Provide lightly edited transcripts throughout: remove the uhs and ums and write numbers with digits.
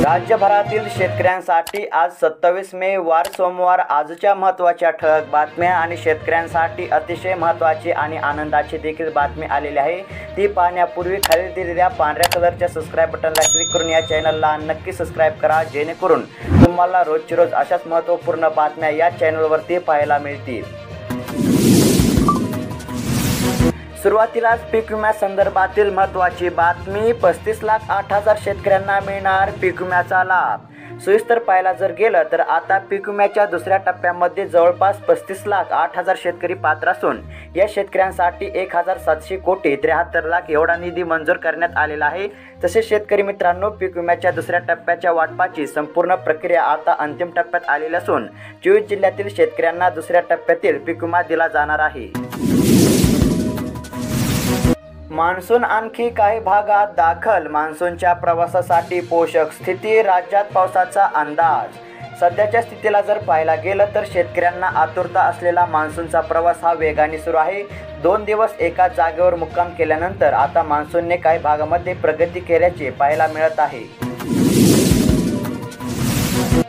राज्यभरातील शेतकऱ्यांसाठी आज 27 मे वार सोमवार आजच्या महत्त्वाच्या ठळक बातम्या आणि शेतकऱ्यांसाठी अतिशय महत्त्वाची आणि आनंदाची देखील बातमी आलेली आहे। ती पाहण्यापूर्वी खाली दिलेल्या पांढऱ्या कलरच्या सबस्क्राइब बटनला क्लिक करून या चॅनलला नक्की सबस्क्राइब करा, जेणेकरून तुम्हाला रोजची रोज अशाच महत्त्वपूर्ण बातम्या या चॅनलवरती पाहायला मिळतील। सुरुवातीलाच पीक विम्यासंदर्भातील महत्त्वाची बातमी। 35,08,000 शेतकऱ्यांना मिळणार पीक विम्याचा लाभ। सविस्तर पाहायला जर गेलं तर आता पीक विम्याच्या दुसऱ्या टप्प्यामध्ये जवळपास 35,08,000 शेतकरी पात्र असून या शेतकऱ्यांसाठी 1,700 कोटी 73 लाख एवढा निधी मंजूर करण्यात आलेला आहे। तसेच शेतकरी मित्रांनो, पीक विम्याच्या दुसऱ्या टप्प्याच्या वाटपाची संपूर्ण प्रक्रिया आता अंतिम टप्प्यात आलेली असून 24 जिल्ह्यातील शेतकऱ्यांना दुसऱ्या टप्प्यातील पीक विमा दिला जाणार आहे। मान्सून आणखी काही भागात दाखल। मान्सूनच्या प्रवासासाठी पोषक स्थिती। राज्यात पावसाचा अंदाज। सध्याच्या स्थितीला जर पाहायला गेलं तर शेतकऱ्यांना आतुरता असलेला मान्सूनचा प्रवास हा वेगाने सुरू आहे। 2 दिवस एकाच जागेवर मुक्काम केल्यानंतर आता मान्सूनने काही भागामध्ये प्रगती केल्याचे पाहायला मिळत आहे।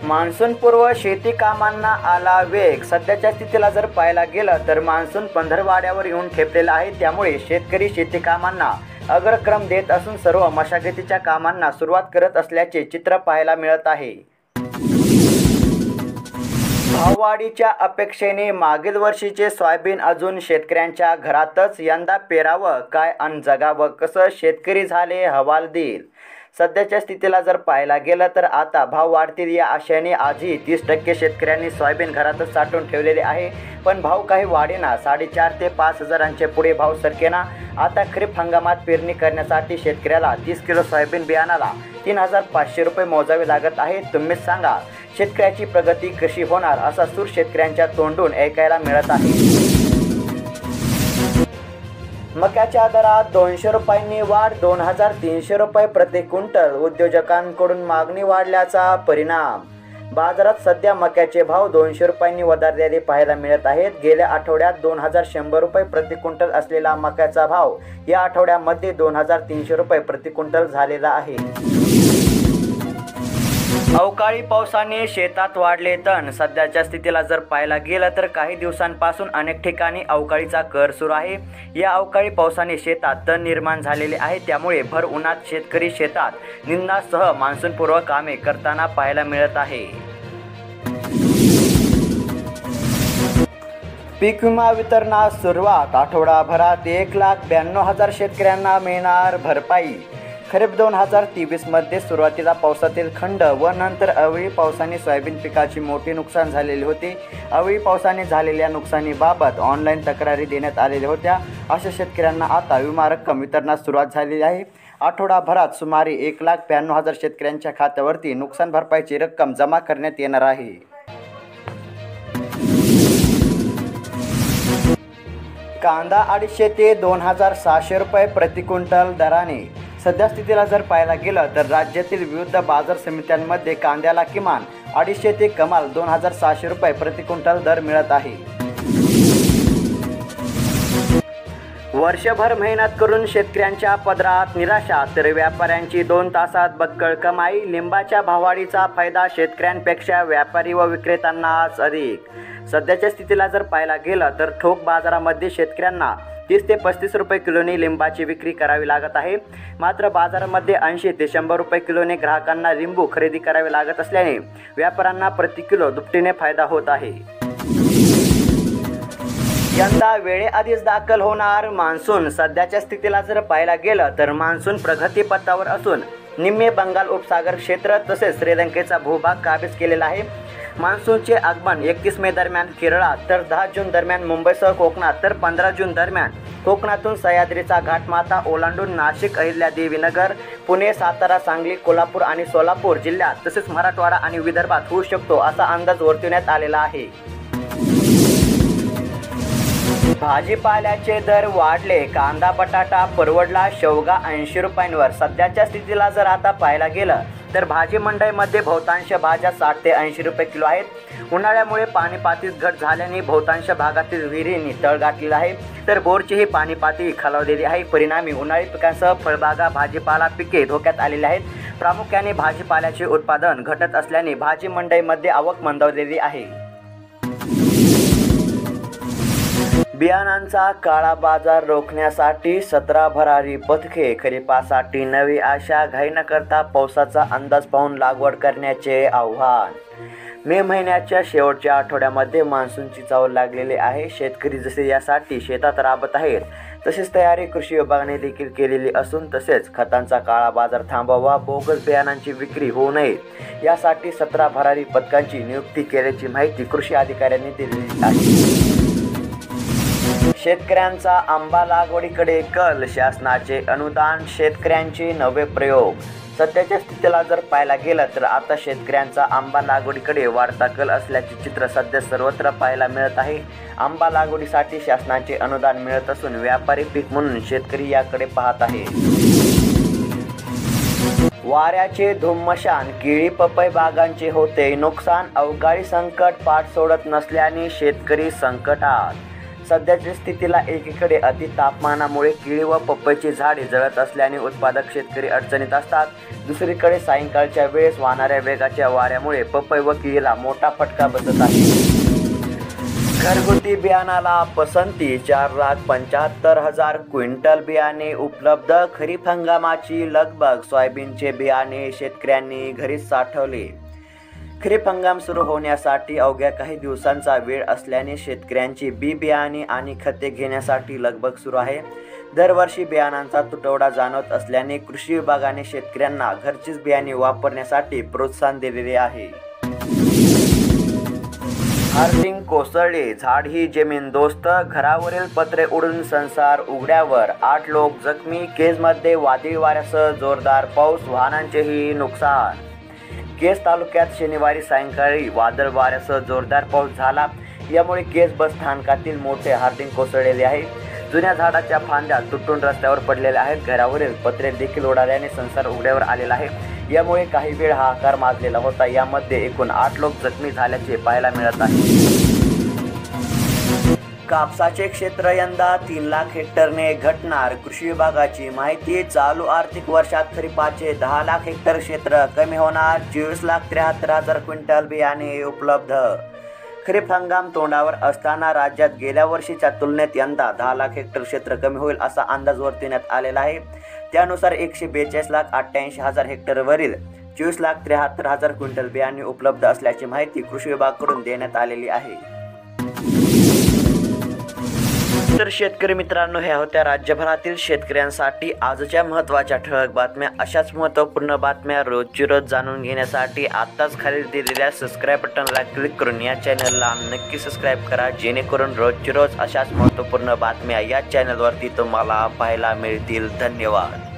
मान्सून पूर्व शेती कामांना आला वेग। सध्याच्या स्थितीला जर पाहायला गेलं तर मान्सून पंधरवाड्यावर येऊन ठेपलेला आहे। त्यामुळे शेतकरी शेती कामांना अग्रक्रम देत असून सर्व मशागतीच्या कामांना सुरुवात करत असल्याचे चित्र पाहायला मिळत आहे। भाववाढीच्या अपेक्षेने मागील वर्षीचे सोयाबीन अजून शेतकऱ्यांच्या घरातच। यंदा पेरावं काय अन जगावं कसं, शेतकरी झाले हवालदिल। सध्याच्या स्थितीला जर पाहायला गेलं तर आता भाव वाढतील या आशेने आजही 30% शेतकऱ्यांनी सोयाबीन घरातच साठवून ठेवलेले आहे। पण भाव काही वाढेना। 4,500 ते 5,000चे पुढे भाव सरकेना। आता खरीप हंगामात पेरणी करण्यासाठी शेतकऱ्याला 30 किलो सोयाबीन बियाणाला 3,500 रुपये मोजावे लागत आहे। तुम्हीच सांगा, शेतकऱ्याची प्रगती कशी होणार, असा सूर शेतकऱ्यांच्या तोंडून ऐकायला मिळत आहे। मक्याच्या दरात 200 रुपयांनी वाढ। 2,300 रुपये प्रति क्विंटल। उद्योजकांकडून मागणी वाढल्याचा परिणाम। बाजारात सध्या मक्याचे भाव 200 रुपयांनी वधारलेले पाहायला मिळत आहेत। गेल्या आठवड्यात 2,100 रुपये प्रति क्विंटल असलेला मक्याचा भाव या आठवड्यामध्ये 2,300 रुपये प्रति क्विंटल झालेला आहे। अवकाळी पावसाने शेतात वाढले तण। सध्याच्या स्थितीला जर पाहायला गेलं तर काही दिवसांपासून अनेक ठिकाणी अवकाळीचा कहर सुरू आहे। या अवकाळी पावसाने शेतात तण निर्माण झालेले आहे। त्यामुळे भर उन्हात शेतकरी शेतात निंदासह मान्सूनपूर्व कामे करताना पाहायला मिळत आहे। पीक विमा वितरणास सुरुवात। आठवडाभरात 1,92,000 शेतकऱ्यांना मिळणार भरपाई। खरीप 2023 मध्ये सुरुवातीला पावसातील खंड व नंतर अवळी पावसाने सोयाबीन पिकाची मोठी नुकसान झालेले होते। अवळी पावसाने झालेल्या नुकसानीबाबत ऑनलाईन तक्रारी देण्यात आलेल्या होत्या। अशा शेतकऱ्यांना आता विमा रक्कम वितरणास सुरुवात झालेली आहे। आठवडाभरात सुमारे 1,92,000 शेतकऱ्यांच्या खात्यावरती नुकसान भरपाईची रक्कम जमा करण्यात येणार आहे। कांदा 250 ते 2,600 रुपये प्रति क्विंटल दराने। सध्या स्थितीला जर पाहायला गेलं तर राज्यातील विविध बाजार समित्यांमध्ये कांद्याला किमान 250 ते कमाल 2,600 रुपये प्रति क्विंटल दर मिळत आहे। वर्षभर मेहनत करून शेतकऱ्यांच्या पदरात निराशा तर व्यापाऱ्यांची 2 तासात बक्कळ कमाई। लिंबाच्या भाववाढीचा फायदा शेतकऱ्यांपेक्षा व्यापारी व विक्रेत्यांनाच अधिक। सध्याच्या स्थितीला जर पाहायला गेलं तर ठोक बाजारामध्ये शेतकऱ्यांना 30 ते 35 रुपये किलोने लिंबाची विक्री करावी लागत आहे। मात्र बाजारामध्ये 80 ते 100 रुपये किलोने ग्राहकांना लिंबू खरेदी करावे लागत असल्याने व्यापाऱ्यांना प्रति किलो दुपटीने फायदा होत आहे। यंदा वेळेआधीच दाखल होणार मान्सून। सध्याच्या स्थितीला जर पाहायला गेलं तर मान्सून प्रगतीपथावर असून निम्मे बंगाल उपसागर क्षेत्र तसेच श्रीलंकेचा भूभाग काबीज केलेला आहे। मान्सूनचे आगमन 31 मे दरम्यान केरळात, तर 10 जून दरम्यान मुंबईसह कोकणात, तर 15 जून दरम्यान कोकणातून सह्याद्रीचा घाटमाथा ओलांडून नाशिक, अहिल्यादेवीनगर, पुणे, सातारा, सांगली, कोल्हापूर आणि सोलापूर जिल्ह्यात तसेच मराठवाडा आणि विदर्भात होऊ शकतो असा अंदाज वर्तवण्यात आलेला आहे। भाजीपाल्याचे दर वाढले। कांदा बटाटा परवडला, शेवगा 80 रुपयांवर। सध्याच्या स्थितीला जर आता पाहायला गेलं तर भाजी मंडईमध्ये बहुतांश भाज्या 60 ते 80 रुपये किलो आहेत। उन्हाळ्यामुळे पाणी पातळीत घट झाल्याने बहुतांश भागातील विहिरींनी तळ गाठलेला आहे, तर बोरचीही पाणी पातळी खालावलेली आहे। परिणामी उन्हाळी पिकांसह फळबागा, भाजीपाला पिके धोक्यात आलेली आहेत। प्रामुख्याने भाजीपाल्याचे उत्पादन घटत असल्याने भाजी मंडईमध्ये आवक मंदावलेली आहे। बियाणांचा काळा बाजार रोखण्यासाठी 17 भरारी पथके, खरीपासाठी नवी आशा, घाई न करता पावसाचा अंदाज पाहून लागवड करण्याचे आव्हान। मे महिन्याच्या शेवटच्या आठवड्यामध्ये मान्सूनची चाहूल लागलेली आहे। शेतकरी जसे यासाठी शेतात राबत आहेत तसेच तयारी कृषी विभागाने देखील केलेली असून तसेच खतांचा काळा बाजार थांबावा, बोगस बियाणांची विक्री होऊ नये यासाठी 17 भरारी पथकांची नियुक्ती केल्याची माहिती कृषी अधिकाऱ्यांनी दिलेली आहे। शेतकऱ्यांचा आंबा लागवडीकडे कल, शासनाचे अनुदान, शेतकऱ्यांचे नवे प्रयोग। सध्याच्या स्थितीला जर पाहायला गेलं तर आता शेतकऱ्यांचा आंबा लागवडीकडे वाढता कल असल्याचे चित्र सध्या सर्वत्र पाहायला मिळत आहे। आंबा लागवडीसाठी शासनाचे अनुदान मिळत असून व्यापारी पीक म्हणून शेतकरी याकडे पाहत आहे। वाऱ्याचे धुम्मशान, केळी पपई बागांचे होते नुकसान, अवकाळी संकट पाठ सोडत नसल्याने शेतकरी संकटात। सध्याच्या स्थितीला एकीकडे अति तापमानामुळे केळी व पपईची झाडे जळत असल्याने उत्पादक शेतकरी अडचणीत असतात। दुसरीकडे सायंकाळच्या वेळेस वाहणाऱ्या वेगाच्या वाऱ्यामुळे पपई व केळीला मोठा फटका बसत आहे। घरगुती बियाणाला पसंती, 4,75,000 क्विंटल बियाणे उपलब्ध। खरीप हंगामाची लगबग, सोयाबीनचे बियाणे शेतकऱ्यांनी घरीच साठवले। खरीप हंगाम सुरू होण्यासाठी अवघ्या काही दिवसांचा वेळ असल्याने शेतकऱ्यांची बी बियाणे आणि खते घेण्यासाठी लगबग सुरू आहे। दरवर्षी बियाणांचा तुटवडा जाणवत असल्याने कृषी विभागाने शेतकऱ्यांना घरचीच बियाणे वापरण्यासाठी प्रोत्साहन दिलेले आहे। हार्दिंग कोसळले, झाड ही जमीन दोस्त, घरावरील पत्रे उडून संसार उघड्यावर, 8 लोक जखमी। केजमध्ये वादळी वाऱ्यासह जोरदार पाऊस, वाहनांचेही नुकसान। केज तालुक्यात शनिवारी सायंकाळी वादळ वाऱ्यासह जोरदार पाऊस झाला। यामुळे केज बस स्थानकातील मोठे हार्दिंग कोसळलेले आहे। जुन्या झाडाच्या फांद्या तुटून रस्त्यावर पडलेल्या आहेत। घरावरील पत्रे देखील उडाल्याने संसार उघड्यावर आलेला आहे। यामुळे काही वेळ हाहाकार माजलेला होता। यामध्ये एकूण 8 लोक जखमी झाल्याचे पाहायला मिळत आहे। कापसाचे क्षेत्र यंदा 3 लाख हेक्टरने घटणार, कृषी विभागाची माहिती। चालू आर्थिक वर्षात खरीपाचे 10 लाख हेक्टर क्षेत्र कमी होणार, 24,73,000 क्विंटल बियाणे उपलब्ध। खरीप हंगाम तोंडावर असताना राज्यात गेल्या वर्षीच्या तुलनेत यंदा 10 लाख हेक्टर क्षेत्र कमी होईल असा अंदाज वर्तविण्यात आलेला आहे। त्यानुसार 142,88,000 हेक्टरवरील 24,73,000 क्विंटल बियाणे उपलब्ध असल्याची माहिती कृषी विभागाकडून देण्यात आलेली आहे। तर शेतकरी मित्रांनो, ह्या होत्या राज्यभरातील शेतकऱ्यांसाठी आजच्या महत्त्वाच्या ठळक बातम्या। अशाच महत्त्वपूर्ण बातम्या रोजची रोज जाणून घेण्यासाठी आत्ताच खाली दिलेल्या सबस्क्राईब बटनला क्लिक करून या चॅनलला नक्की सबस्क्राईब करा, जेणेकरून रोजची रोज अशाच महत्त्वपूर्ण बातम्या या चॅनलवरती तुम्हाला पाहायला मिळतील। धन्यवाद।